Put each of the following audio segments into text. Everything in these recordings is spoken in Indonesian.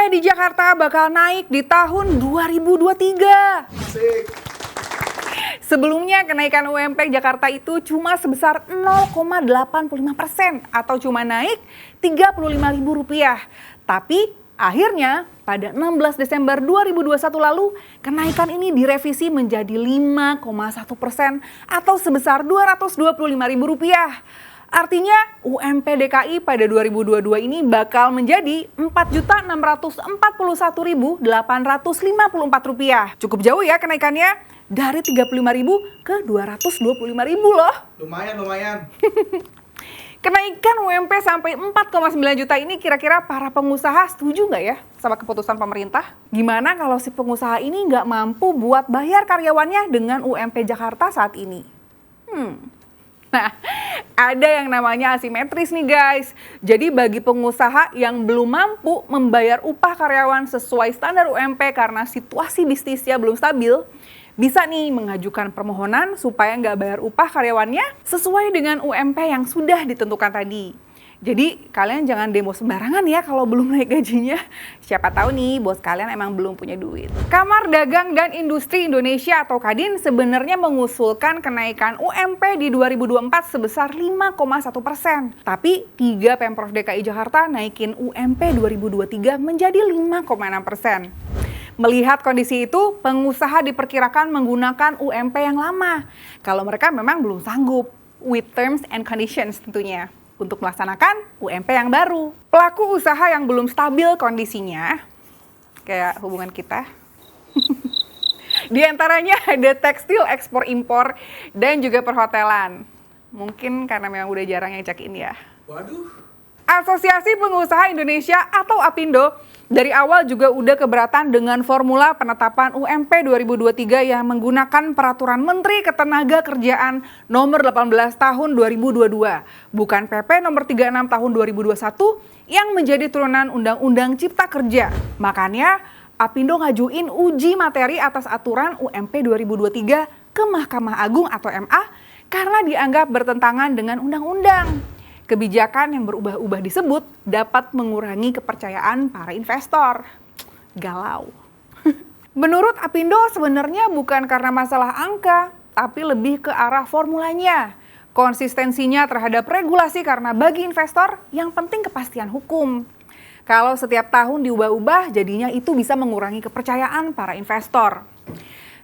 di Jakarta bakal naik di tahun 2023. Asik. Sebelumnya kenaikan UMP Jakarta itu cuma sebesar 0,85% atau cuma naik Rp35.000. Tapi akhirnya pada 16 Desember 2021 lalu kenaikan ini direvisi menjadi 5,1% atau sebesar Rp225.000. Artinya UMP DKI pada 2022 ini bakal menjadi Rp4.641.854. Cukup jauh ya kenaikannya, dari Rp35.000 ke Rp225.000 loh. Lumayan. Kenaikan UMP sampai 4,9 juta ini kira-kira para pengusaha setuju nggak ya sama keputusan pemerintah? Gimana kalau si pengusaha ini nggak mampu buat bayar karyawannya dengan UMP Jakarta saat ini? Nah, ada yang namanya asimetris nih guys. Jadi bagi pengusaha yang belum mampu membayar upah karyawan sesuai standar UMP karena situasi bisnisnya belum stabil, bisa nih mengajukan permohonan supaya nggak bayar upah karyawannya sesuai dengan UMP yang sudah ditentukan tadi. Jadi kalian jangan demo sembarangan ya kalau belum naik gajinya. Siapa tahu nih bos kalian emang belum punya duit. Kamar Dagang dan Industri Indonesia atau Kadin sebenarnya mengusulkan kenaikan UMP di 2024 sebesar 5,1%. Tapi 3 Pemprov DKI Jakarta naikin UMP 2023 menjadi 5,6%. Melihat kondisi itu, pengusaha diperkirakan menggunakan UMP yang lama. Kalau mereka memang belum sanggup, with terms and conditions tentunya, untuk melaksanakan UMP yang baru. Pelaku usaha yang belum stabil kondisinya, kayak hubungan kita, di antaranya ada tekstil ekspor-impor dan juga perhotelan. Mungkin karena memang udah jarang yang check-in ya. Waduh. Asosiasi Pengusaha Indonesia atau APindo dari awal juga udah keberatan dengan formula penetapan UMP 2023 yang menggunakan Peraturan Menteri Ketenagakerjaan nomor 18 tahun 2022, bukan PP nomor 36 tahun 2021 yang menjadi turunan Undang-Undang Cipta Kerja. Makanya APindo ngajuin uji materi atas aturan UMP 2023 ke Mahkamah Agung atau MA karena dianggap bertentangan dengan undang-undang. Kebijakan yang berubah-ubah disebut dapat mengurangi kepercayaan para investor. Galau. Menurut APindo sebenarnya bukan karena masalah angka, tapi lebih ke arah formulanya. Konsistensinya terhadap regulasi karena bagi investor yang penting kepastian hukum. Kalau setiap tahun diubah-ubah, jadinya itu bisa mengurangi kepercayaan para investor.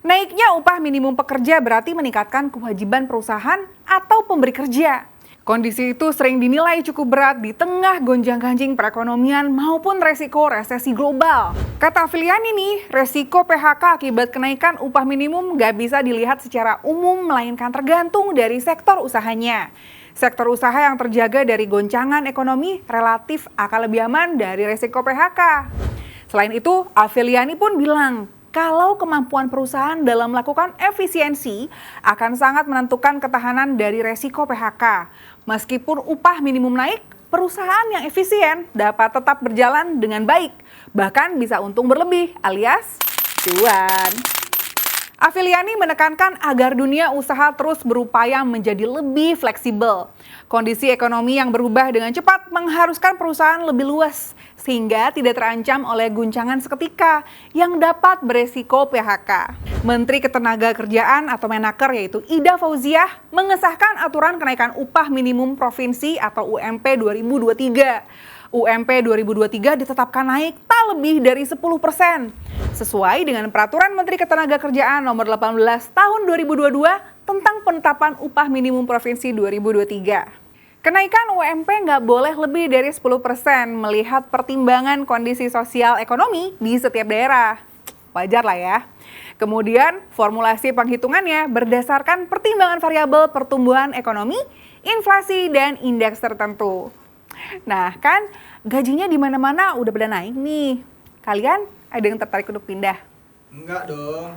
Naiknya upah minimum pekerja berarti meningkatkan kewajiban perusahaan atau pemberi kerja. Kondisi itu sering dinilai cukup berat di tengah gonjang-ganjing perekonomian maupun resiko resesi global. Kata Afiliani nih, resiko PHK akibat kenaikan upah minimum nggak bisa dilihat secara umum melainkan tergantung dari sektor usahanya. Sektor usaha yang terjaga dari goncangan ekonomi relatif akan lebih aman dari resiko PHK. Selain itu, Afiliani pun bilang, kalau kemampuan perusahaan dalam melakukan efisiensi akan sangat menentukan ketahanan dari resiko PHK. Meskipun upah minimum naik, perusahaan yang efisien dapat tetap berjalan dengan baik, bahkan bisa untung berlebih alias cuan. Afiliani menekankan agar dunia usaha terus berupaya menjadi lebih fleksibel. Kondisi ekonomi yang berubah dengan cepat mengharuskan perusahaan lebih luas, sehingga tidak terancam oleh guncangan seketika yang dapat beresiko PHK. Menteri Ketenagakerjaan atau Menaker yaitu Ida Fauziah mengesahkan aturan kenaikan upah minimum provinsi atau UMP 2023. UMP 2023 ditetapkan naik tak lebih dari 10%. Sesuai dengan Peraturan Menteri Ketenagakerjaan nomor 18 tahun 2022 tentang penetapan upah minimum provinsi 2023. Kenaikan UMP nggak boleh lebih dari 10% melihat pertimbangan kondisi sosial ekonomi di setiap daerah. Wajar lah ya. Kemudian formulasi penghitungannya berdasarkan pertimbangan variabel pertumbuhan ekonomi, inflasi, dan indeks tertentu. Nah kan gajinya di mana-mana udah pada naik nih. Kalian ada yang tertarik untuk pindah? Enggak dong.